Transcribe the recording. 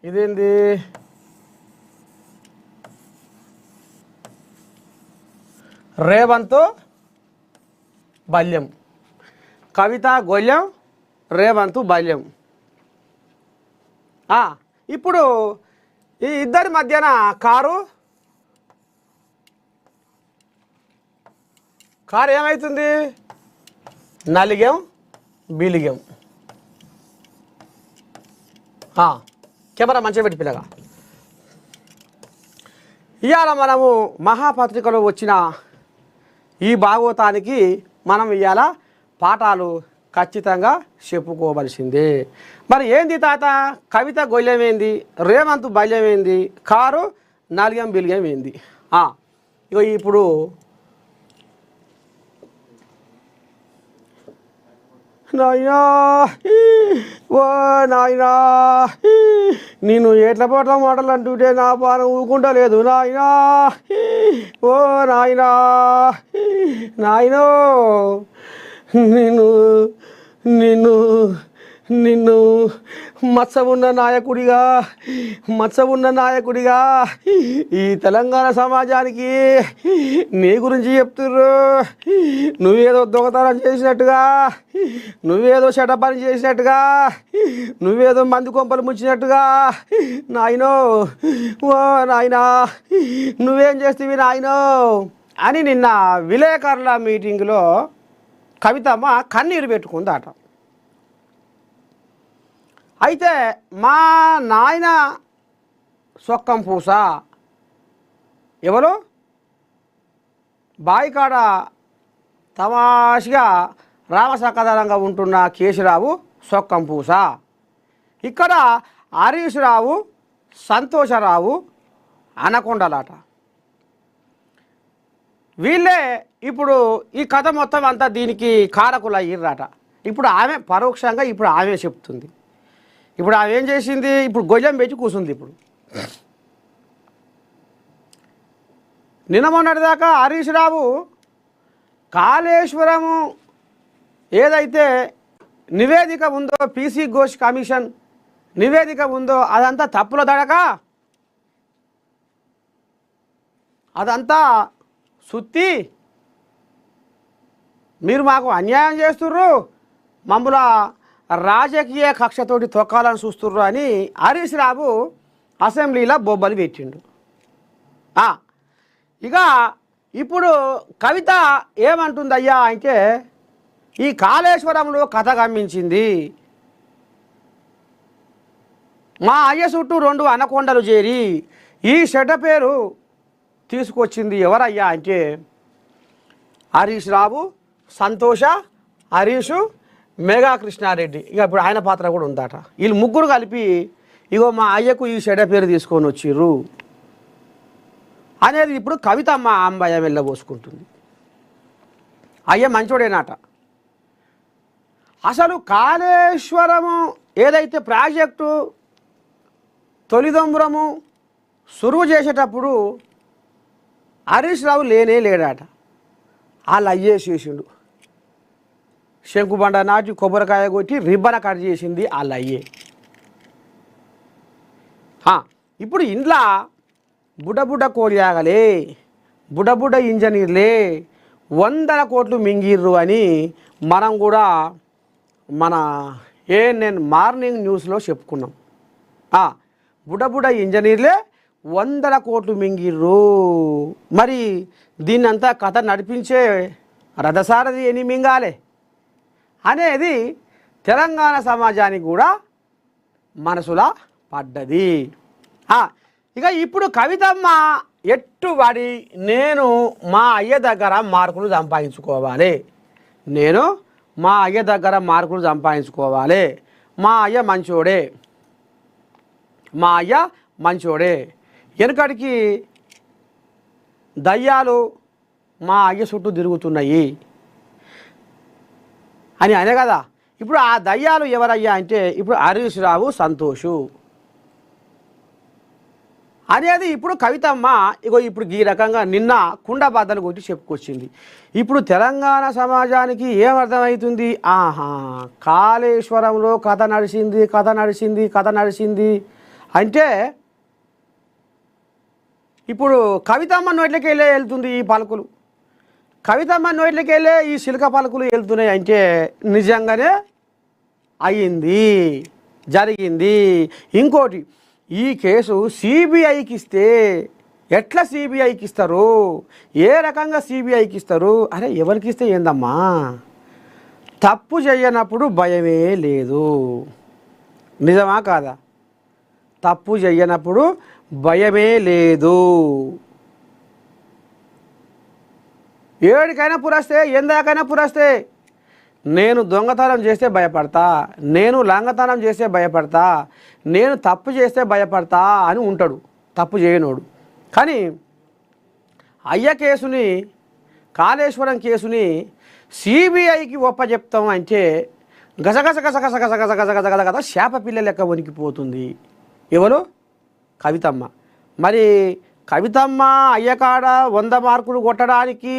ఇదేంది రేవంతు బల్యం, కవిత గొల్యం, రేవంతు బల్యం. ఇప్పుడు ఈ ఇద్దరి మధ్యన కారు ఏమవుతుంది? నలిగం బిలిగం. కెమెరా మంచిగా పెట్టి పిల్లగా. ఇవాళ మనము మహాపత్రికలో వచ్చిన ఈ భాగవతానికి మనం ఇవాళ పాఠాలు ఖచ్చితంగా చెప్పుకోవలసిందే. మరి ఏంది తాత? కవిత గొల్యం ఏంది, రేవంతు బల్యం ఏంది, కారు నలిగం బిలిగం ఏంది? ఇగో ఇప్పుడు నాయనా ఓ నాయనా, నేను ఎట్ల పోట్ల మాటలు అంటుంటే నా పానం ఊకుంటలేదు నాయనా. ఓ నాయనా, నాయనో నిన్ను నిన్ను నిన్ను మత్సవున్న నాయకుడిగా ఈ తెలంగాణ సమాజానికి నీ గురించి చెప్తుర్రు. నువ్వేదో దొంగతనం చేసినట్టుగా, నువ్వేదో చెడ్డపని చేసినట్టుగా, నువ్వేదో మంది కొంపలు ముంచినట్టుగా. నాయనో ఓ నాయనా, నువ్వేం చేస్తేవి నాయనో అని నిన్న విలేకరుల మీటింగ్లో కవితమ్మ కన్నీరు పెట్టుకుందట. అయితే మా నాయన సొక్కం పూస ఎవరు బాయికాడ తమాషగా రామసకదనంగా ఉంటున్న కేశరావు సొక్కం పూస, ఇక్కడ హరీష్ రావు సంతోషరావు అనకొండలాట. వీళ్ళే ఇప్పుడు ఈ కథ మొత్తం అంతా దీనికి కారకులు అయ్యిర్రాట. ఇప్పుడు ఆమె పరోక్షంగా ఇప్పుడు ఆమె చెప్తుంది. ఇప్పుడు ఆమె ఏం చేసింది? ఇప్పుడు గొయ్యం పెట్టి కూర్చుంది. ఇప్పుడు నిన్న మొన్నటిదాకా హరీష్ రావు కాళేశ్వరము ఏదైతే నివేదిక ఉందో, పీసీ ఘోష్ కమిషన్ నివేదిక ఉందో అదంతా తప్పుల దడక, అదంతా సుత్తి, మీరు మాకు అన్యాయం చేస్తుర్రు, మమ్మల్ని రాజకీయ కక్షతోటి తొక్కాలని చూస్తుర్రు అని హరీష్ రావు అసెంబ్లీలో బొబ్బలు పెట్టిండు. ఇక ఇప్పుడు కవిత ఏమంటుందయ్యా అంటే, ఈ కాళేశ్వరంలో కథ గమ్మించింది, మా అయ్య చుట్టూ 2 అనకొండలు చేరి ఈ చెడ్డ పేరు తీసుకొచ్చింది ఎవరయ్యా అంటే హరీష్ రావు, సంతోష, హరీషు, మేఘా కృష్ణారెడ్డి. ఇక ఇప్పుడు ఆయన పాత్ర కూడా ఉందట. వీళ్ళు ముగ్గురు కలిపి ఇగో మా అయ్యకు ఈ చెడ్డ పేరు తీసుకొని వచ్చిర్రు అనేది ఇప్పుడు కవితమ్మ అంబయ్య వెళ్ళబోసుకుంటుంది. అయ్య మంచోడేనాట. అసలు కాళేశ్వరము ఏదైతే ప్రాజెక్టు తొలిదొంబరము సురువు చేసేటప్పుడు హరీష్ రావు లేడాట. వాళ్ళు అయ్యే చేసిండు. శంకుబండ నాటి కొబ్బరికాయ కొట్టి రిబ్బన కట్ చేసింది వాళ్ళ అయ్యే. ఇప్పుడు ఇంట్లో బుడ్డ కోలియాగలే, బుడ్డ ఇంజనీర్లే 100 కోట్లు మింగిర్రు అని మనం కూడా మన ఏఎన్ఎన్ మార్నింగ్ న్యూస్లో చెప్పుకున్నాం. బుడ్డ ఇంజనీర్లే 100 కోట్లు మింగిర్రు. మరి దీన్నంతా కథ నడిపించే రథసారథి ఎన్ని మింగాలే అనేది తెలంగాణ సమాజానికి కూడా మనసులా పడ్డది. ఇక ఇప్పుడు కవితమ్మ ఎట్టుబడి నేను మా అయ్య దగ్గర మార్కులు సంపాదించుకోవాలి, నేను మా అయ్య దగ్గర మార్కులు సంపాదించుకోవాలి, మా అయ్య మంచోడే, మా అయ్య మంచోడే, వెనుకడికి దయ్యాలు మా అయ్య చుట్టూ తిరుగుతున్నాయి అని అనే కదా. ఇప్పుడు ఆ దయ్యాలు ఎవరయ్యా అంటే ఇప్పుడు హరీష్ రావు, సంతోషు అనేది ఇప్పుడు కవితమ్మ ఇగో ఇప్పుడు ఈ రకంగా నిన్న కుండ బద్దలు కొట్టి చెప్పుకొచ్చింది. ఇప్పుడు తెలంగాణ సమాజానికి ఏమర్థమవుతుంది? కాళేశ్వరంలో కథ నడిచింది అంటే ఇప్పుడు కవితమ్మ నోట్లకి వెళ్ళే వెళ్తుంది ఈ పలుకులు, కవితమ్మ నోట్లకి వెళ్ళే ఈ శిల్క పలుకులు వెళ్తున్నాయి అంటే నిజంగానే అయ్యింది, జరిగింది. ఇంకోటి, ఈ కేసు సిబిఐకి ఇస్తే ఎట్లా సిబిఐకి ఇస్తారు, ఏ రకంగా సిబిఐకి ఇస్తారు? అరే ఎవరికి ఇస్తే ఏందమ్మా, తప్పు చేయనప్పుడు భయమే లేదు, నిజమా కాదా? తప్పు చేయనప్పుడు భయమే లేదు. ఏడికైనా పురస్తే, ఎందాకైనా పురస్తే, నేను దొంగతనం చేస్తే భయపడతా, నేను లంగతనం చేస్తే భయపడతా, నేను తప్పు చేస్తే భయపడతా అని ఉంటాడు తప్పు చేయనోడు. కానీ అయ్య కేసుని, కాళేశ్వరం కేసుని సిబిఐకి ఒప్పచెప్తాం అంటే గసగస గసగస గసగస గసగస గసగస శాప పిల్ల లెక్క వణికిపోతుంది. ఎవరు? కవితమ్మ. మరి కవితమ్మ అయ్యకాడ 100 మార్కులు కొట్టడానికి